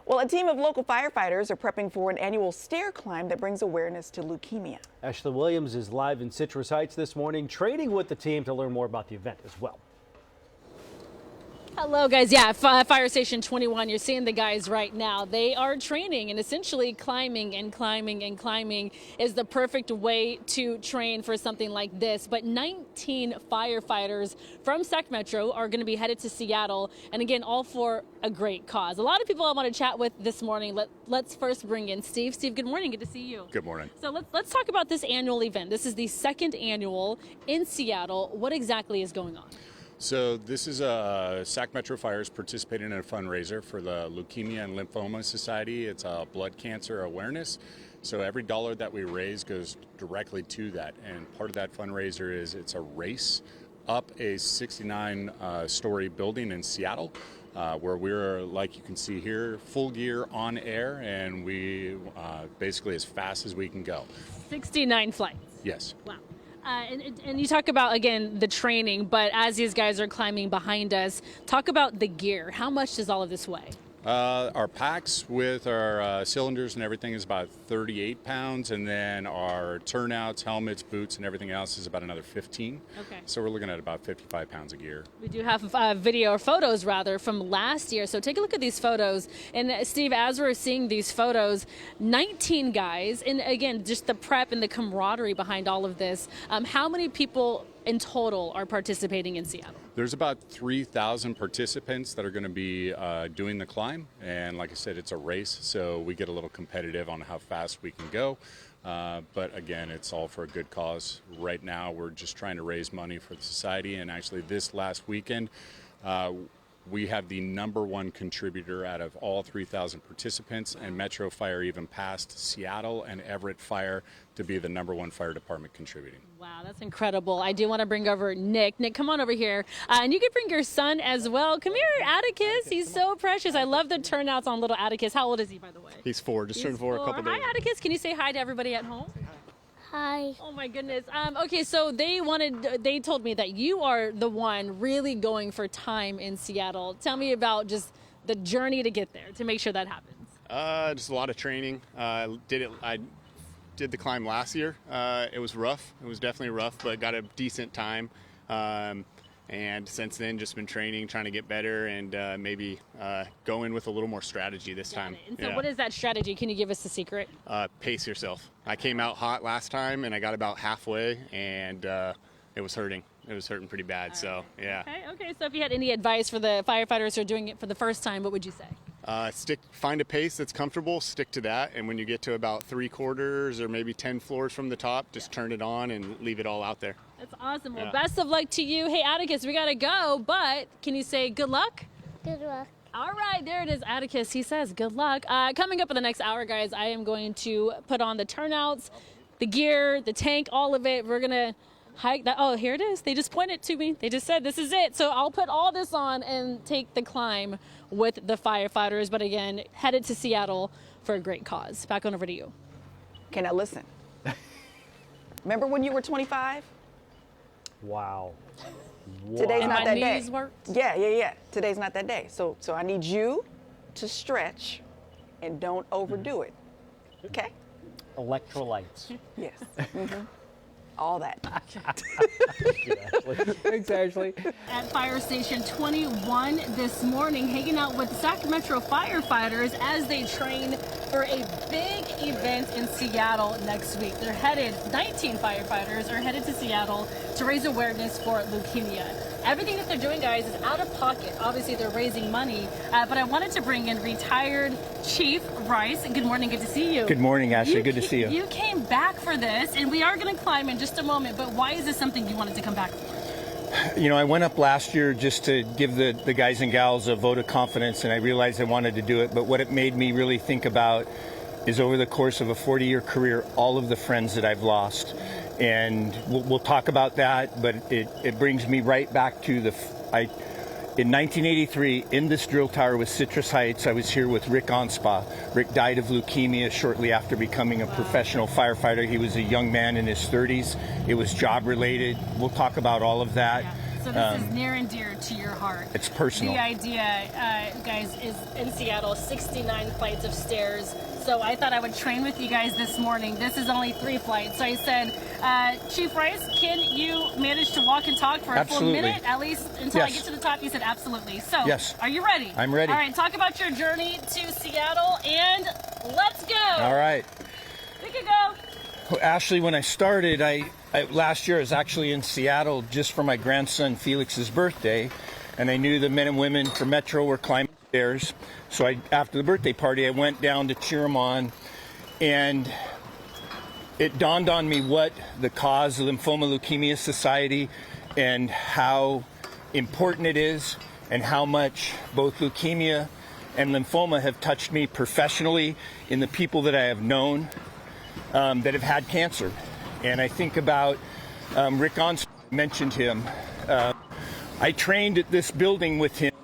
Well, a team of local firefighters are prepping for an annual stair climb that brings awareness to leukemia. Ashley Williams is live in Citrus Heights this morning, training with the team to learn more about the event as well. Hello guys, yeah, Fire Station 21, you're seeing the guys right now. They are training and essentially climbing and climbing and climbing is the perfect way to train for something like this. But 19 firefighters from Sac Metro are going to be headed to Seattle, and again, all for a great cause. A lot of people I want to chat with this morning. Let's first bring in Steve. Steve, good morning, good to see you. Good morning. So let's talk about this annual event. This is the second annual in Seattle. What exactly is going on? So this is Sac Metro Fires participating in a fundraiser for the Leukemia and Lymphoma Society. It's a blood cancer awareness. So every dollar that we raise goes directly to that. And part of that fundraiser is it's a race up a 69-story building in Seattle, where we're, like you can see here, full gear on air, and we basically as fast as we can go. 69 flights. Yes. Wow. And you talk about, again, the training, but as these guys are climbing behind us, talk about the gear. How much does all of this weigh? Our packs with our cylinders and everything is about 38 pounds, and then our turnouts, helmets, boots, and everything else is about another 15. Okay. So we're looking at about 55 pounds of gear. We do have video or photos, rather, from last year. So take a look at these photos. And Steve, as we're seeing these photos, 19 guys, and again, just the prep and the camaraderie behind all of this. How many people in total are participating in Seattle? There's about 3,000 participants that are going to be doing the climb, and like I said, it's a race, so we get a little competitive on how fast we can go, but again, it's all for a good cause. Right now we're just trying to raise money for the society, and actually this last weekend we have the #1 contributor out of all 3,000 participants, and Metro Fire even passed Seattle and Everett Fire to be the #1 fire department contributing. Wow, that's incredible. I do want to bring over Nick. Nick, come on over here. And you can bring your son as well. Come here, Atticus. He's so precious. I love the turnouts on little Atticus. How old is he, by the way? He's 4, just turned 4 a couple days. Hi, Atticus. Can you say hi to everybody at home? Hi. Oh my goodness. Okay, so they told me that you are the one really going for time in Seattle. Tell me about just the journey to get there, to make sure that happens. Just a lot of training. I did the climb last year. It was rough. It was definitely rough, but got a decent time. And since then, just been training, trying to get better, and maybe go in with a little more strategy this time. And so what is that strategy? Can you give us the secret? Pace yourself. I came out hot last time, and I got about halfway, and it was hurting. It was hurting pretty bad, so yeah. Okay, so if you had any advice for the firefighters who are doing it for the first time, what would you say? Find a pace that's comfortable, stick to that, and when you get to about 3/4 or maybe 10 floors from the top, just turn it on and leave it all out there. That's awesome. Well, best of luck to you. Hey, Atticus, we gotta go, but can you say good luck? Good luck. All right, there it is, Atticus. He says good luck. Coming up in the next hour, guys, I am going to put on the turnouts, the gear, the tank, all of it. We're gonna hike that. Oh, here it is. They just pointed to me. They just said this is it. So I'll put all this on and take the climb with the firefighters. But again, headed to Seattle for a great cause. Back on over to you. Okay, now listen. Remember when you were 25? Wow. Today's And not my that day. knees worked? Yeah. Today's not that day. So I need you to stretch and don't overdo it. Okay? Electrolytes. Yes. All that. Thanks, Ashley. At Fire Station 21 this morning, hanging out with Sac Metro firefighters as they train for a big event in Seattle next week. 19 firefighters are headed to Seattle to raise awareness for leukemia. Everything that they're doing, guys, is out of pocket. Obviously, they're raising money, but I wanted to bring in retired Chief Rice. Good morning, good to see you. Good morning, Ashley. Good to see you. You came back for this, and we are going to climb in just a moment, but why is this something you wanted to come back for? You know, I went up last year just to give the guys and gals a vote of confidence, and I realized I wanted to do it, but what it made me really think about is over the course of a 40-year career, all of the friends that I've lost. And we'll talk about that, but it brings me right back to in 1983, in this drill tower with Citrus Heights, I was here with Rick Onspa. Rick died of leukemia shortly after becoming a professional firefighter. He was a young man in his 30s. It was job related. We'll talk about all of that. Yeah. So this is near and dear to your heart. It's personal. The idea, guys, is in Seattle, 69 flights of stairs. So I thought I would train with you guys this morning. This is only 3 flights. So I said, Chief Rice, can you manage to walk and talk for a full Absolutely. minute, at least until I Yes. get to the top? You said absolutely. So Yes. are you ready? I'm ready. All right, talk about your journey to Seattle, and let's go. All right. We can go. Well, Ashley, when I started, last year I was actually in Seattle just for my grandson Felix's birthday, and I knew the men and women from Metro were climbing stairs. So after the birthday party, I went down to cheer them on, and it dawned on me what the cause of Lymphoma Leukemia Society and how important it is, and how much both leukemia and lymphoma have touched me professionally in the people that I have known that have had cancer. And I think about Rick Ons, mentioned him. I trained at this building with him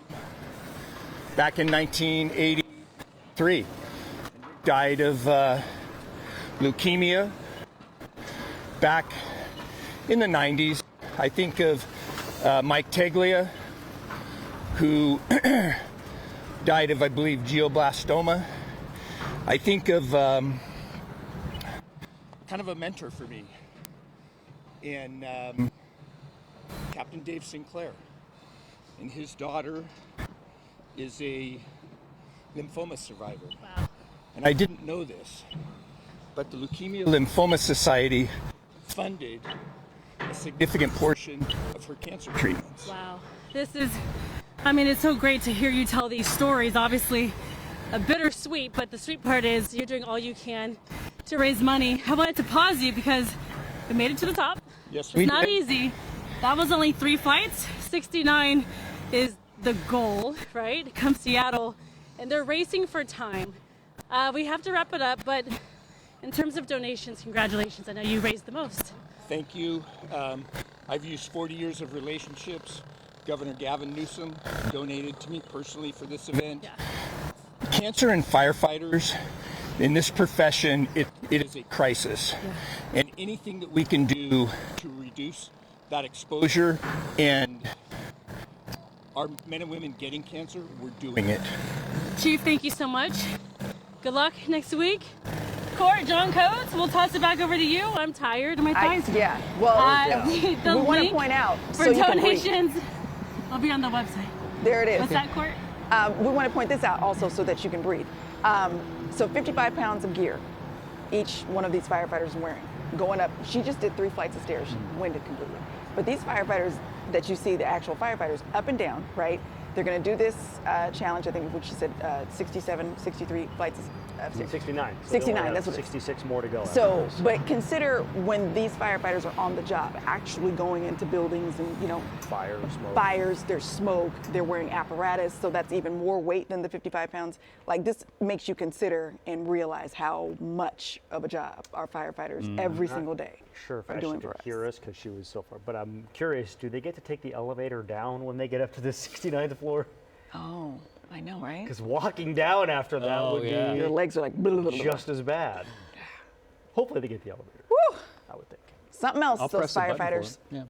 back in 1983. Died of leukemia back in the 90s. I think of Mike Teglia, who died of, I believe, glioblastoma. I think of kind of a mentor for me, and Captain Dave Sinclair, and his daughter is a lymphoma survivor. Wow. And I didn't know this, but the Leukemia Lymphoma Society funded a significant portion of her cancer treatments. Wow. This is, I mean, it's so great to hear you tell these stories. Obviously, a bittersweet, but the sweet part is you're doing all you can to raise money. I wanted to pause you because we made it to the top. Yes, we It's not did. easy. That was only 3 flights. 69 is the goal, right? Come Seattle, and they're racing for time. We have to wrap it up, but in terms of donations, congratulations. I know you raised the most. Thank you. I've used 40 years of relationships. Governor Gavin Newsom donated to me personally for this event. Yeah. Cancer and firefighters, in this profession, it is a crisis. Yeah. And anything that we can do to reduce that exposure and our men and women getting cancer, we're doing it. Chief, thank you so much. Good luck next week. Court, John Coates, we'll toss it back over to you. I'm tired. My thighs. Yeah. Well, The we want to link point out for so you can breathe. donations will be on the website. There it is. What's that, Court? We want to point this out also so that you can breathe. So 55 pounds of gear, each one of these firefighters wearing, going up. She just did 3 flights of stairs, winded completely. But these firefighters that you see, the actual firefighters, up and down, right? They're going to do this challenge, I think, which she said 67, 63 flights of stairs. 69. So 69, that's what it is. 66 more to go. So, but consider when these firefighters are on the job, actually going into buildings and, Fire, smoke. fires, there's smoke, they're wearing apparatus, so that's even more weight than the 55 pounds. Like, this makes you consider and realize how much of a job our firefighters every single day Sure, if are Ashley doing could for us. hear us because she was so far. But I'm curious, do they get to take the elevator down when they get up to the 69th floor? Oh, I know, right? Because walking down after that would Your be legs are like, blah, blah, blah, blah. just as bad. Hopefully they get the elevator. Woo! I would think. Something else, I'll those press the button for firefighters. it. Yeah.